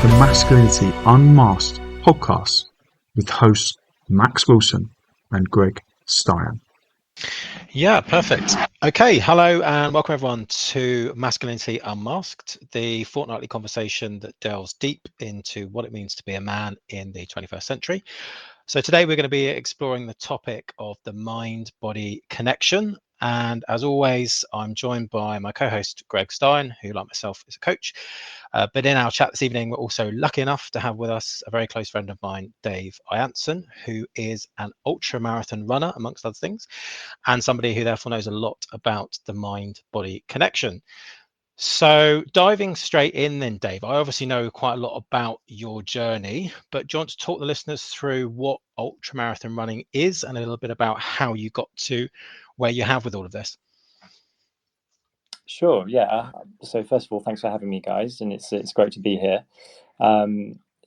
the Masculinity Unmasked podcast with hosts Max Wilson and Greg Styan. Yeah, perfect. Okay, hello and welcome everyone to Masculinity Unmasked, the fortnightly conversation that delves deep into what it means to be a man in the 21st century. So today we're going to be exploring the topic of the mind-body connection. And as always, I'm joined by my co-host, Greg Styan, who, like myself, is a coach. But in our chat this evening, we're also lucky enough to have with us a very close friend of mine, Dave Ianson, who is an ultra-marathon runner, amongst other things, and somebody who therefore knows a lot about the mind-body connection. So diving straight in then, Dave, I obviously know quite a lot about your journey, but do you want to talk the listeners through what ultramarathon running is and a little bit about how you got to where you have with all of this? Sure, yeah. So first of all, thanks for having me, guys, and it's great to be here.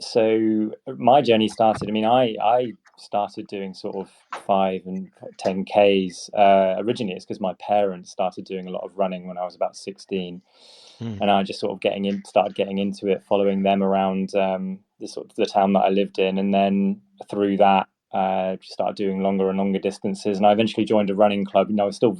So my journey started, I started doing sort of 5 and 10 Ks. Originally, it's because my parents started doing a lot of running when I was about 16. And I just sort of started getting into it, following them around the town that I lived in, and then through that, just started doing longer and longer distances. And I eventually joined a running club. I was still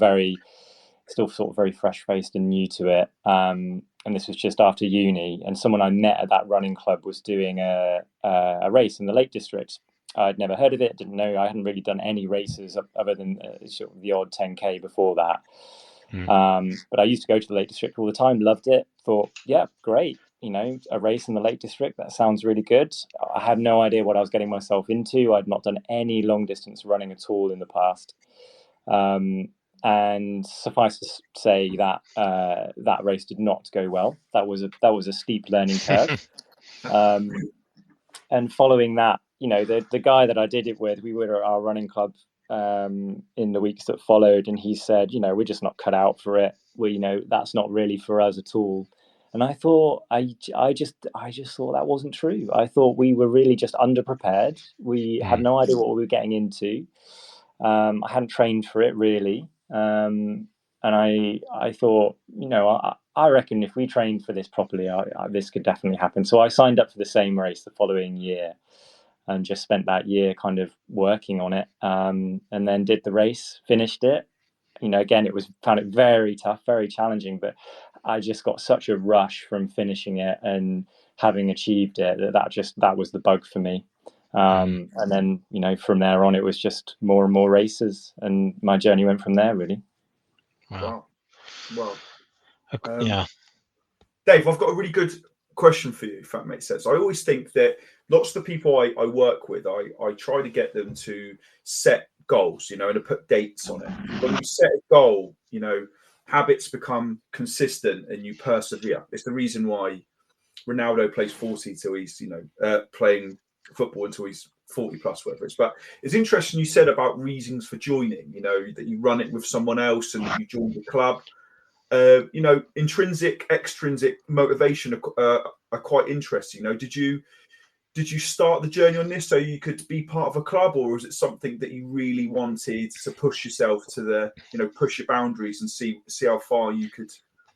sort of very fresh-faced and new to it. And this was just after uni. And someone I met at that running club was doing a race in the Lake District. I'd never heard of it, didn't know. I hadn't really done any races other than sort of the odd 10K before that. But I used to go to the Lake District all the time, loved it, thought, yeah, great. A race in the Lake District, that sounds really good. I had no idea what I was getting myself into. I'd not done any long distance running at all in the past. And suffice to say that that race did not go well. That was a steep learning curve. And following that, the guy that I did it with, we were at our running club in the weeks that followed, and he said, we're just not cut out for it. That's not really for us at all. And I thought, I just thought that wasn't true. I thought we were really just underprepared. We had no idea what we were getting into. I hadn't trained for it really. And I thought, I reckon if we trained for this properly, this could definitely happen. So I signed up for the same race the following year, and just spent that year kind of working on it, and then did the race, finished it. Again, found it very tough, very challenging, but I just got such a rush from finishing it and having achieved it that was the bug for me. And then, from there on, it was just more and more races, and my journey went from there, really. Wow. Yeah. Dave, I've got a really good question for you, if that makes sense. I always think that lots of the people I work with, I try to get them to set goals, and to put dates on it. When you set a goal, habits become consistent and you persevere. It's the reason why Ronaldo plays 40 till he's, playing football until he's 40 plus, whatever it is. But it's interesting you said about reasons for joining, that you run it with someone else and you join the club. Intrinsic, extrinsic motivation are quite interesting. Did you start the journey on this so you could be part of a club, or was it something that you really wanted to push yourself to push your boundaries and see how far you could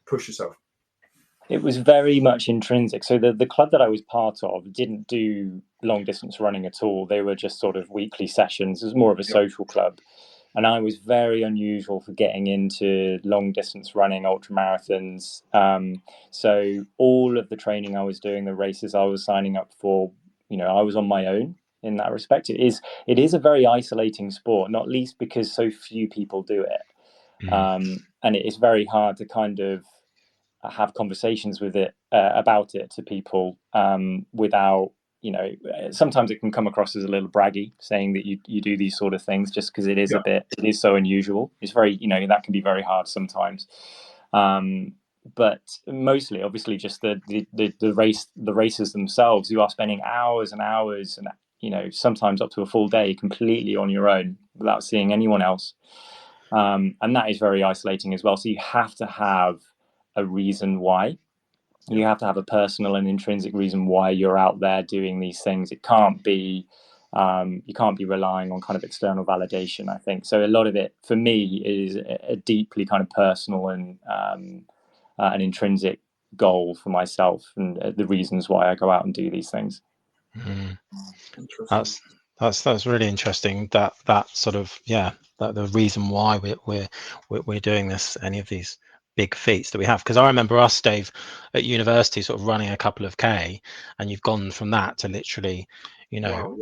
push yourself? It was very much intrinsic. So the club that I was part of didn't do long distance running at all. They were just sort of weekly sessions. It was more of a social club. And I was very unusual for getting into long distance running, ultra marathons. So all of the training I was doing, the races I was signing up for, I was on my own in that respect. It is a very isolating sport, not least because so few people do it. And it is very hard to kind of have conversations with it about it to people without, sometimes it can come across as a little braggy, saying that you do these sort of things just because it is so unusual. It's very, that can be very hard sometimes. But mostly, obviously, just the races themselves, you are spending hours and hours and, sometimes up to a full day completely on your own without seeing anyone else. And that is very isolating as well. So you have to have a reason why. You have to have a personal and intrinsic reason why you're out there doing these things. It can't be you can't be relying on kind of external validation, I think. So a lot of it for me is a deeply kind of personal and an intrinsic goal for myself and the reasons why I go out and do these things. Interesting. That's really interesting. That sort of, yeah, that the reason why we're doing this, any of these big feats that we have. Because I remember us, Dave, at university, sort of running a couple of K, and you've gone from that to literally, Wow,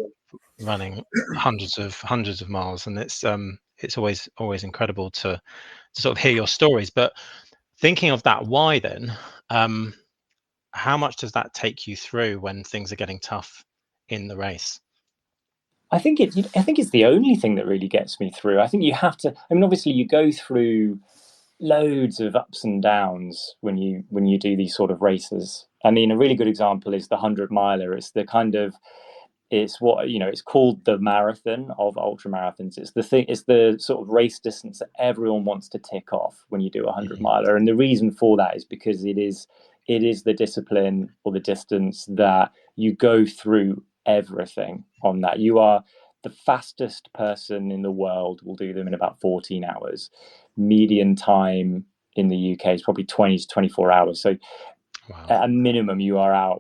running hundreds of miles, and it's always incredible to sort of hear your stories. But thinking of that why, then, how much does that take you through when things are getting tough in the race? I think it's the only thing that really gets me through. I think you have to. I mean, obviously, you go through loads of ups and downs when you do these sort of races. I mean, a really good example is the 100 miler. It's the kind of it's what it's called the marathon of ultra marathons. It's the thing. It's the sort of race distance that everyone wants to tick off when you do a 100 miler. And the reason for that is because it is the discipline or the distance that you go through everything on that. You are the fastest person in the world will do them in about 14 hours. Median time in the UK is probably 20 to 24 hours. So Wow. at a minimum, you're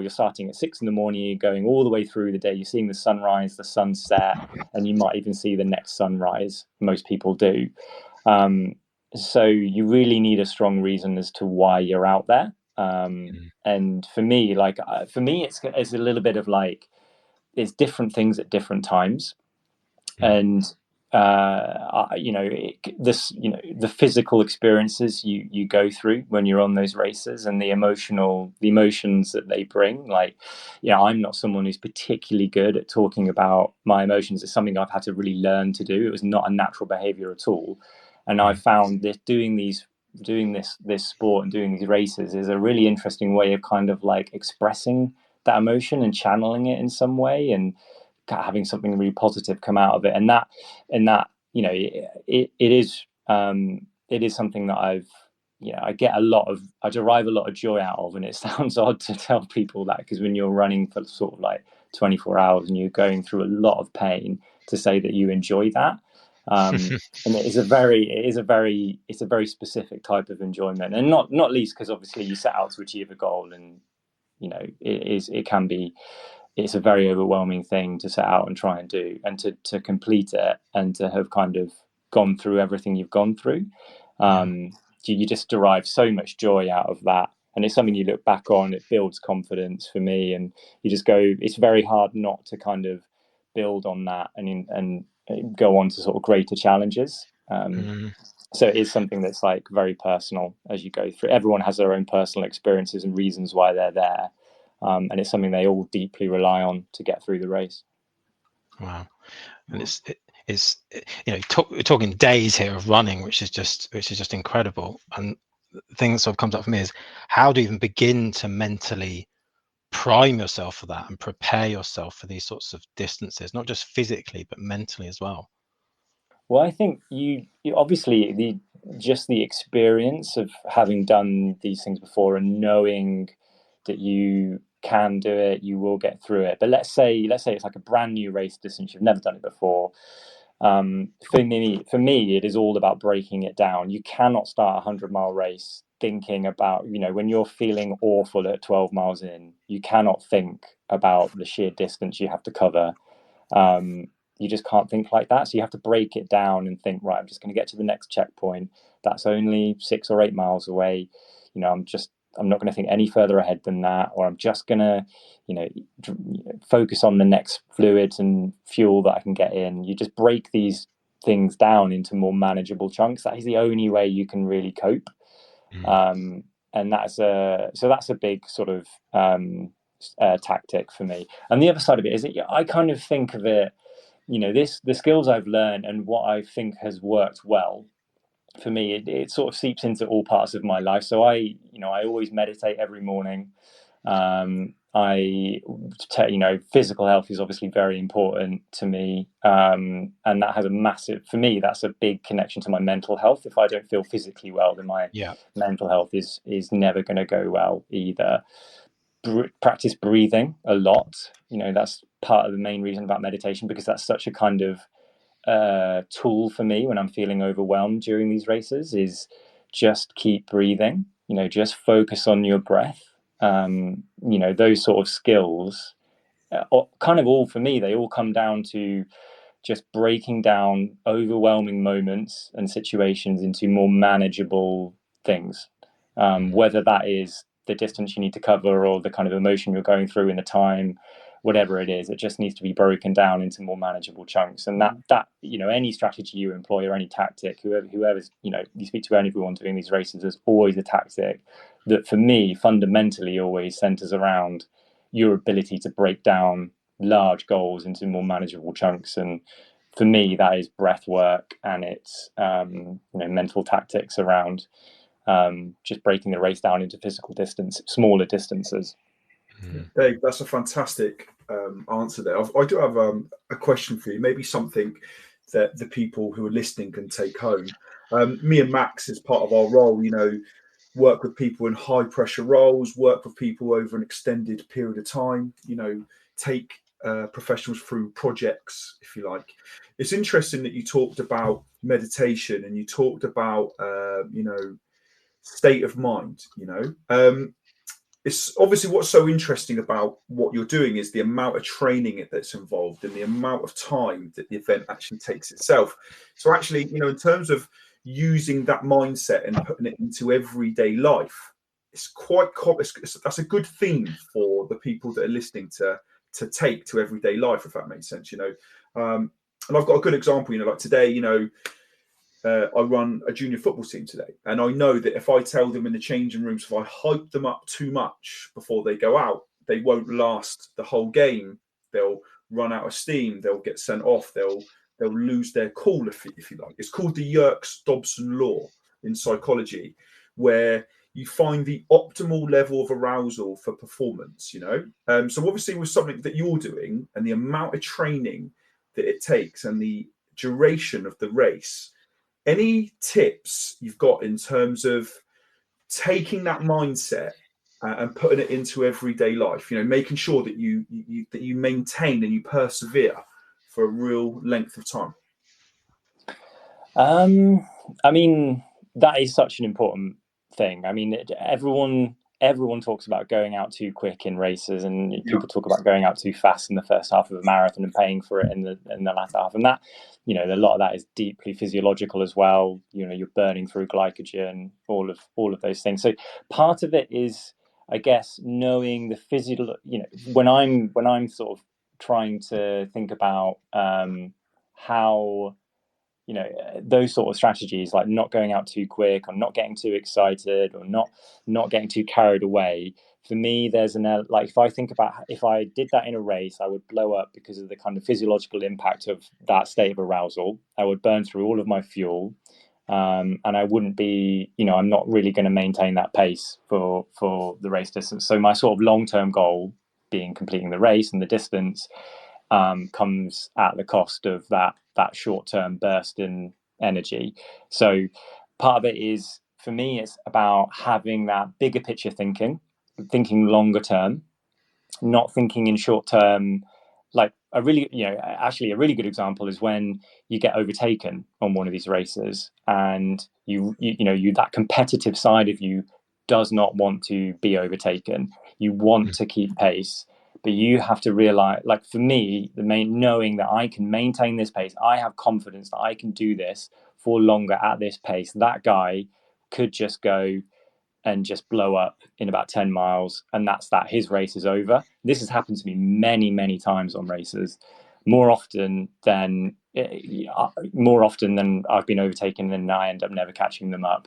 starting at 6 a.m, you're going all the way through the day, you're seeing the sunrise, the sunset, and you might even see the next sunrise. Most people do. So you really need a strong reason as to why you're out there. And for me, it's a little bit of like, it's different things at different times. And the physical experiences you go through when you're on those races, and the emotions that they bring. Like, I'm not someone who's particularly good at talking about my emotions. It's something I've had to really learn to do. It was not a natural behavior at all, and I found that doing this sport and doing these races is a really interesting way of kind of like expressing that emotion and channeling it in some way, and having something really positive come out of it. And that it is something that I derive a lot of joy out of. And it sounds odd to tell people that, because when you're running for sort of like 24 hours and you're going through a lot of pain, to say that you enjoy that. And it's a very specific type of enjoyment, and not least because obviously you set out to achieve a goal, and it's a very overwhelming thing to set out and try and do, and to complete it, and to have kind of gone through everything you've gone through. You just derive so much joy out of that, and it's something you look back on. It builds confidence for me, and you just go. It's very hard not to kind of build on that and go on to sort of greater challenges. So it is something that's like very personal as you go through. Everyone has their own personal experiences and reasons why they're there. And it's something they all deeply rely on to get through the race. Wow. And it's we're talking days here of running, which is just incredible. And the thing that sort of comes up for me is, how do you even begin to mentally prime yourself for that and prepare yourself for these sorts of distances, not just physically but mentally as well? Well, I think you obviously the experience of having done these things before and knowing that you can do it, you will get through it. But let's say it's like a brand new race distance, you've never done it before. For me, it is all about breaking it down. You cannot start a 100-mile race thinking about, when you're feeling awful at 12 miles in, you cannot think about the sheer distance you have to cover. You just can't think like that. So you have to break it down and think, right, I'm just going to get to the next checkpoint. That's only 6 or 8 miles away. I'm not going to think any further ahead than that, or I'm just going to, focus on the next fluids and fuel that I can get in. You just break these things down into more manageable chunks. That is the only way you can really cope. And that's a big sort of tactic for me. And the other side of it is that I kind of think of it, the skills I've learned and what I think has worked well for me, it sort of seeps into all parts of my life. So I always meditate every morning. Physical health is obviously very important to me, and that has for me, that's a big connection to my mental health. If I don't feel physically well, then my mental health is never going to go well either. Practice breathing a lot. That's part of the main reason about meditation, because that's such a kind of tool for me when I'm feeling overwhelmed during these races, is just keep breathing. just focus on your breath. Those sort of skills, kind of all for me, they all come down to just breaking down overwhelming moments and situations into more manageable things, whether that is the distance you need to cover or the kind of emotion you're going through in the time, whatever it is. It just needs to be broken down into more manageable chunks. And that any strategy you employ or any tactic, whoever's you speak to anyone doing these races, there's always a tactic that for me fundamentally always centers around your ability to break down large goals into more manageable chunks. And for me, that is breath work, and it's mental tactics around just breaking the race down into smaller distances. Dave, that's a fantastic answer there. I do have a question for you, maybe something that the people who are listening can take home. Me and Max, as part of our role, work with people in high pressure roles, work with people over an extended period of time, take professionals through projects, if you like. It's interesting that you talked about meditation and you talked about, state of mind, it's obviously what's so interesting about what you're doing is the amount of training that's involved and the amount of time that the event actually takes itself. So actually, in terms of using that mindset and putting it into everyday life, it's quite that's a good theme for the people that are listening to take to everyday life, if that makes sense. And I've got a good example, like today, I run a junior football team today, and I know that if I tell them in the changing rooms, if I hype them up too much before they go out, they won't last the whole game. They'll run out of steam. They'll get sent off. They'll lose their cool, if you like. It's called the Yerkes-Dodson law in psychology, where you find the optimal level of arousal for performance. So obviously with something that you're doing and the amount of training that it takes and the duration of the race, any tips you've got in terms of taking that mindset and putting it into everyday life? Making sure that you maintain and you persevere for a real length of time. I mean, that is such an important thing. I mean, everyone talks about going out too quick in races, and people talk about going out too fast in the first half of a marathon and paying for it in the latter half. And that, a lot of that is deeply physiological as well. You're burning through glycogen, all of those things. So part of it is, I guess, knowing the physical. When I'm sort of trying to think about how. Those sort of strategies, like not going out too quick or not getting too excited or not getting too carried away. For me, there's like, if I think about if I did that in a race, I would blow up because of the kind of physiological impact of that state of arousal. I would burn through all of my fuel, and I wouldn't be, I'm not really going to maintain that pace for the race distance. So my sort of long-term goal being completing the race and the distance comes at the cost of that short-term burst in energy. So part of it is, for me, it's about having that bigger picture thinking longer term, not thinking in short term. Like a really good example is when you get overtaken on one of these races, and you that competitive side of you does not want to be overtaken. You want to keep pace. But you have to realize, like for me, knowing that I can maintain this pace, I have confidence that I can do this for longer at this pace. That guy could just go and just blow up in about 10 miles, and that's that. His race is over. This has happened to me many, many times on races, more often than I've been overtaken and I end up never catching them up.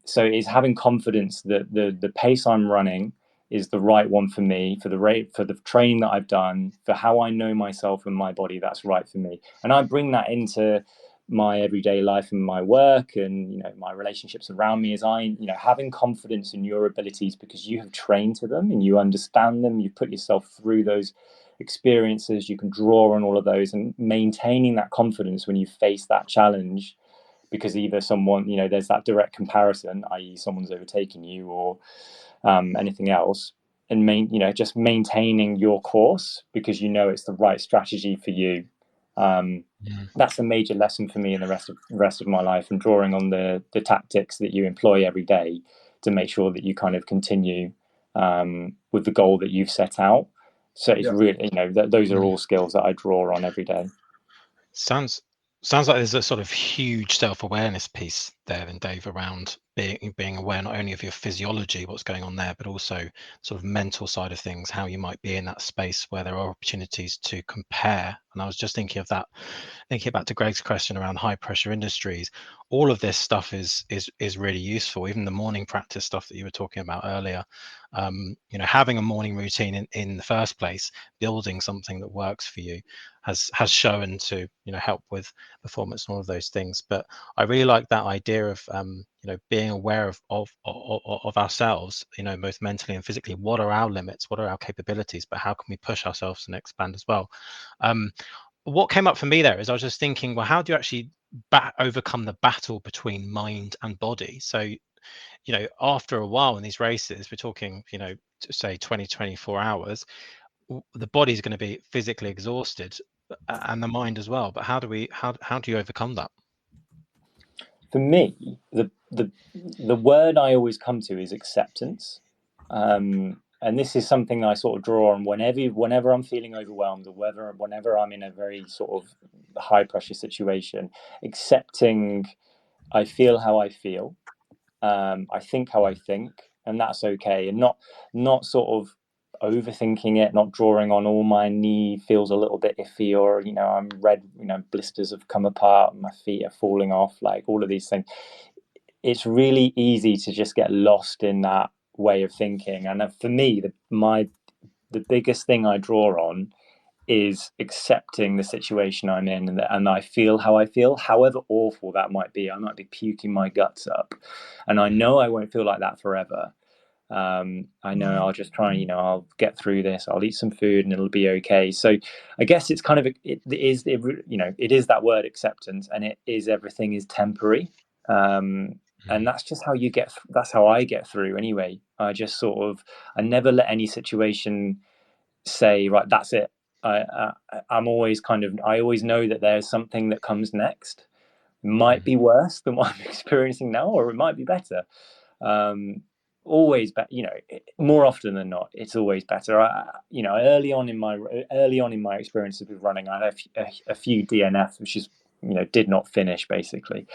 So it's having confidence that the pace I'm running is the right one for me, for the training that I've done, for how I know myself and my body. That's right for me, and I bring that into my everyday life and my work and my relationships around me. As having confidence in your abilities because you have trained to them and you understand them. You put yourself through those experiences. You can draw on all of those, and maintaining that confidence when you face that challenge. Because either someone, there's that direct comparison, i.e., someone's overtaking you or anything else, and just maintaining your course because it's the right strategy for you. That's a major lesson for me in the rest of my life, and drawing on the tactics that you employ every day to make sure that you kind of continue with the goal that you've set out. So it's really, those are all skills that I draw on every day. Sounds like there's a sort of huge self-awareness piece there then, Dave, around being aware not only of your physiology, what's going on there, but also sort of mental side of things, how you might be in that space where there are opportunities to compare. And I was just thinking of that, thinking back to Greg's question around high pressure industries. All of this stuff is really useful. Even the morning practice stuff that you were talking about earlier, having a morning routine in the first place, building something that works for you has shown to help with performance and all of those things. But I really like that idea of being aware of ourselves, both mentally and physically. What are our limits? What are our capabilities? But how can we push ourselves and expand as well? What came up for me there is I was just thinking, well, how do you actually overcome the battle between mind and body? So after a while in these races, we're talking say 20-24 hours, the body's going to be physically exhausted, and the mind as well. But how do you overcome that? For me, the word I always come to is acceptance. And this is something I sort of draw on whenever I'm feeling overwhelmed, or whenever I'm in a very sort of high pressure situation. Accepting, I feel how I feel, I think how I think, and that's okay. And not sort of overthinking it, not drawing on, all my knee feels a little bit iffy, or I'm red, blisters have come apart, my feet are falling off, like all of these things. It's really easy to just get lost in that way of thinking. And for me, the biggest thing I draw on is accepting the situation I'm in, and I feel how I feel, however awful that might be. I might be puking my guts up, and I know I won't feel like that forever. I know I'll just try and I'll get through this. I'll eat some food and it'll be okay. So I guess it's kind of it is that word acceptance, and it is, everything is temporary. And that's just how that's how I get through anyway. I just I never let any situation say, right, that's it. I'm always I always know that there's something that comes next. It might be worse than what I'm experiencing now, or it might be better. Always more often than not, it's always better. Early on in my experiences with running, I had a few DNFs, which is did not finish basically.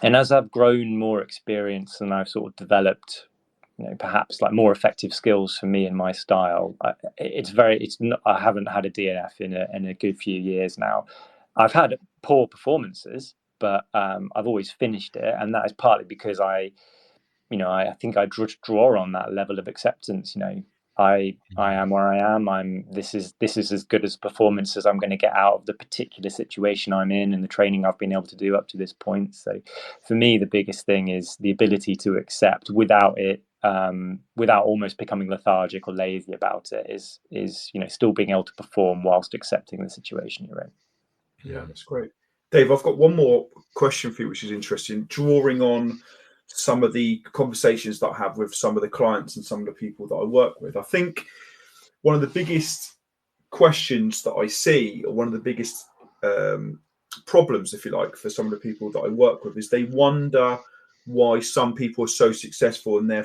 And as I've grown more experience and I've sort of developed perhaps like more effective skills for me and my style, I haven't had a DNF in a good few years now. I've had poor performances, but I've always finished it, and that is partly because I think I draw on that level of acceptance. I am where I am. This is as good as performance as I'm going to get out of the particular situation I'm in and the training I've been able to do up to this point. So for me, the biggest thing is the ability to accept without almost becoming lethargic or lazy about it, is still being able to perform whilst accepting the situation you're in. Yeah, that's great. Dave, I've got one more question for you, which is interesting. Drawing on some of the conversations that I have with some of the clients and some of the people that I work with, I think one of the biggest questions that I see, or one of the biggest problems, if you like, for some of the people that I work with, is they wonder why some people are so successful and they're